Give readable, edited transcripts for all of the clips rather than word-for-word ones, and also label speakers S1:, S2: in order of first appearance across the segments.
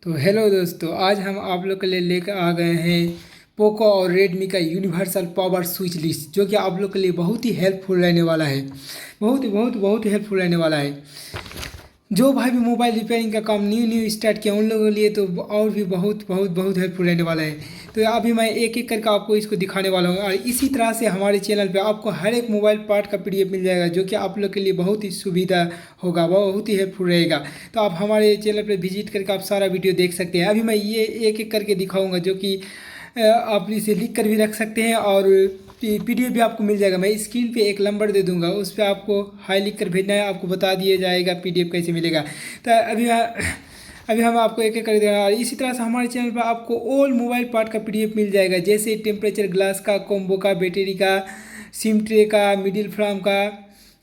S1: तो हेलो दोस्तों, आज हम आप लोग के लिए लेकर आ गए हैं पोको और रेडमी का यूनिवर्सल पावर स्विच लिस्ट, जो कि आप लोग के लिए बहुत ही हेल्पफुल रहने वाला है। बहुत ही हेल्पफुल रहने वाला है। जो भाई भी मोबाइल रिपेयरिंग का काम न्यू स्टार्ट किया उन लोगों के लिए तो और भी बहुत हेल्पफुल रहने वाला है। तो अभी मैं एक एक करके आपको इसको दिखाने वाला हूँ, और इसी तरह से हमारे चैनल पे आपको हर एक मोबाइल पार्ट का पीडीएफ मिल जाएगा, जो कि आप लोग के लिए बहुत ही सुविधा होगा, बहुत ही हेल्पफुल रहेगा। तो आप हमारे चैनल पे विजिट करके आप सारा वीडियो देख सकते हैं। अभी मैं ये एक एक करके दिखाऊंगा, जो कि आप इसे लिख कर भी रख सकते हैं, और पीडीएफ भी आपको मिल जाएगा। मैं स्क्रीन पे एक नंबर दे दूंगा, उस पर आपको हाई लिख कर भेजना है, आपको बता दिया जाएगा पीडीएफ कैसे मिलेगा। तो अभी हम आपको एक एक कर देंगे। और इसी तरह से हमारे चैनल पर आपको ऑल मोबाइल पार्ट का पीडीएफ मिल जाएगा, जैसे टेम्परेचर ग्लास का, कॉम्बो का, बैटरी का, सिम ट्रे का, मिडिल फ्राम का,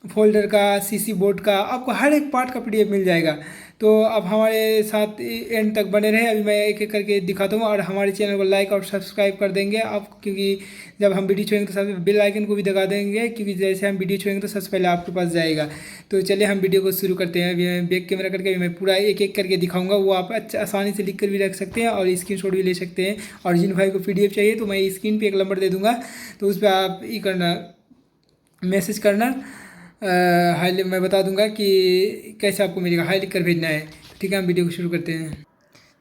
S1: फोल्डर का, सीसी बोर्ड का, आपको हर एक पार्ट का पीडीएफ मिल जाएगा। तो आप हमारे साथ एंड तक बने रहें। अभी मैं एक एक करके दिखाता हूँ, और हमारे चैनल को लाइक और सब्सक्राइब कर देंगे आप, क्योंकि जब हम वीडियो छोड़ेंगे तो सबसे बेल आइकन को भी दबा देंगे, क्योंकि जैसे हम वीडियो छोड़ेंगे तो सबसे पहले आपके पास जाएगा। तो चलिए हम वीडियो को शुरू करते हैं। अभी मैं बैक कैमरा करके मैं पूरा एक एक करके दिखाऊंगा, वो आप अच्छा आसानी से लिख कर भी रख सकते हैं और स्क्रीनशॉट भी ले सकते हैं। और जिन भाई को पीडीएफ चाहिए तो मैं स्क्रीन पे एक नंबर दे दूंगा, तो उस पर आप ये करना, मैसेज करना, हाई मैं बता दूंगा कि कैसे आपको मिलेगा, हाई लिख कर भेजना है। ठीक है, हम वीडियो को शुरू करते हैं।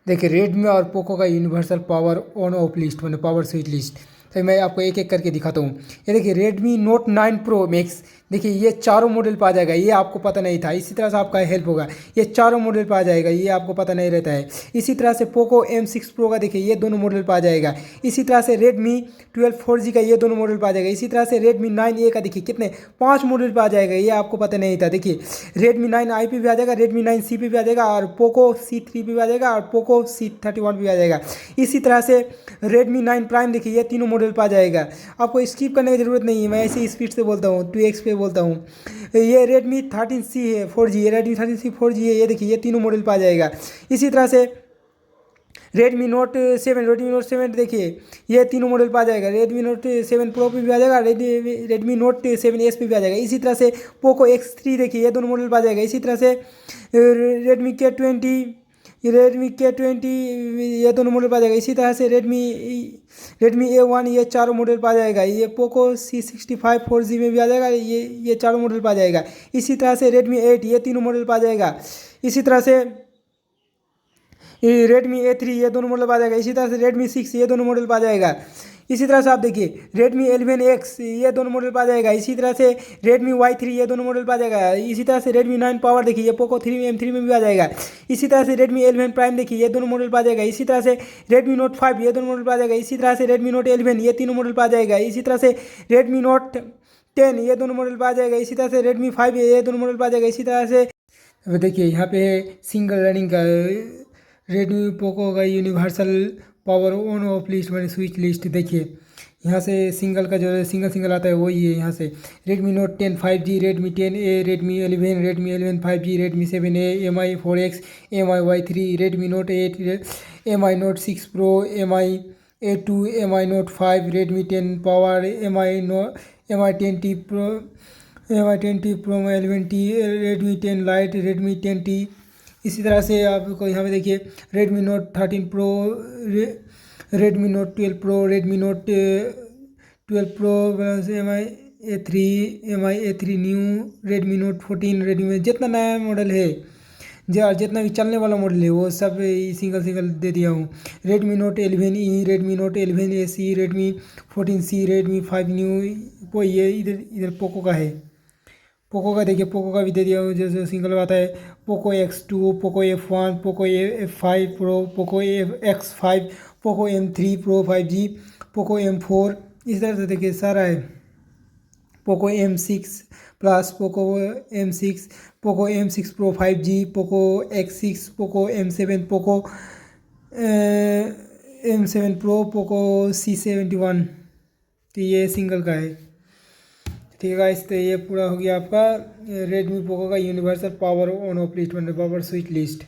S1: देखिए, रेडमी और पोको का universal power on off list, मैंने पावर स्विच लिस्ट, तो मैं आपको एक एक करके दिखाता हूँ। ये देखिए, रेडमी नोट 9 प्रो मैक्स, देखिए ये चारों मॉडल पे आ जाएगा, ये आपको पता नहीं था। इसी तरह से आपका हेल्प होगा, ये चारों मॉडल पे आ जाएगा, ये आपको पता नहीं रहता है। इसी तरह से पोको M6 प्रो का देखिए, ये दोनों मॉडल पे आ जाएगा। इसी तरह से रेडमी 12 4G का ये दोनों मॉडल पे आ जाएगा। इसी तरह से रेडमी 9A का देखिए कितने 5 मॉडल पे आ जाएगा, ये आपको पता नहीं था। देखिए, रेडमी 9i पे भी आ जाएगा, रेडमी 9C पे भी आ जाएगा, और पोको C3 पे भी आ जाएगा, और पोको C31 पे भी आ जाएगा। इसी तरह से रेडमी 9 प्राइम देखिए, ये तीनों मॉडल पे आ जाएगा। आपको स्किप करने की ज़रूरत नहीं है, मैं ऐसे स्पीड से बोलता हूँ, 2x पे बोलता हूँ। ये रेडमी 13C है 4G, ये रेडमी 13C 4G है, ये देखिए ये तीनों मॉडल पे आ जाएगा। इसी तरह से रेडमी नोट 7 देखिए, ये तीनों मॉडल पे आ जाएगा। रेडमी नोट 7 प्रो पे भी आ जाएगा, रेडमी नोट 7S पे भी आ जाएगा। इसी तरह से पोको X3 देखिए, ये दोनों मॉडल पे आ जाएगा। इसी तरह से रेडमी K20 ये दोनों मॉडल पे आ जाएगा। इसी तरह से रेडमी A1 ये चारों मॉडल पे आ जाएगा। ये पोको C65 4G में भी आ जाएगा, ये चारों मॉडल पे आ जाएगा। इसी तरह से रेडमी 8 ये तीनों मॉडल पे आ जाएगा। इसी तरह से ये रेडमी A3 ये दोनों मॉडल पे आ जाएगा। इसी तरह से रेडमी 6 ये दोनों मॉडल पे आ जाएगा। इसी तरह से आप देखिए, रेडमी 11X ये दोनों मॉडल पे आ जाएगा। इसी तरह से रेडमी Y3 ये दोनों मॉडल पे आ जाएगा। इसी तरह से रेडमी 9 पावर देखिए, ये पोको 3 में भी आ जाएगा। इसी तरह से रेडमी 11 प्राइम देखिए, ये दोनों मॉडल पे आ जाएगा। इसी तरह से रेडमी नोट 5 ये दोनों मॉडल पे आ जाएगा। इसी तरह से रेडमी नोट 11 ये तीनों मॉडल पे आ जाएगा। इसी तरह से रेडमी नोट 10 ये दोनों मॉडल पे आ जाएगा। इसी तरह से रेडमी 5 ये दोनों मॉडल पे आ जाएगा। इसी तरह से अब देखिए, यहाँ पे सिंगल रनिंग का रेडमी पोको का universal power on off list, मैंने स्विच लिस्ट देखिए, यहाँ से सिंगल का जो सिंगल आता है वही है। यहाँ से Redmi note 10 5G, Redmi 10A, Redmi 11 5G, Redmi 7A, MI4X, MI Y3, Redmi note 8, MI note 6 pro, MI A2, MI note 5, Redmi 10 power, MI 10T pro, MI 10T pro, MI 11T, Redmi 10 light, Redmi 10T। इसी तरह से आपको यहाँ पे देखिए, Redmi note 13 pro, Redmi note 12 pro, Redmi note 12 pro, MI A3 new, Redmi note 14, Redmi जितना नया model है, जितना भी चलने वाला मॉडल है वो सब सिंगल दे दिया हूँ। Redmi note 11E, Redmi note 11AC, Redmi 14C, Redmi 5 new, वो ये इधर पोको का है। पोको का देखिए, पोको का भी दे दिया हूँ, जैसे सिंगल आता है Poco X2, Poco F1, Poco F5 pro, Poco X5, Poco M3 pro 5G, Poco M4, इस तरह से देखिए सारा है। Poco M6 plus, Poco M6, Poco M6 pro 5G, Poco X6, Poco M7, Poco M7 pro, Poco C71, तो ये single का है। ठीक है गाइस, तो ये पूरा हो गया आपका रेडमी पोको का universal power on off list, मतलब पावर स्विच लिस्ट।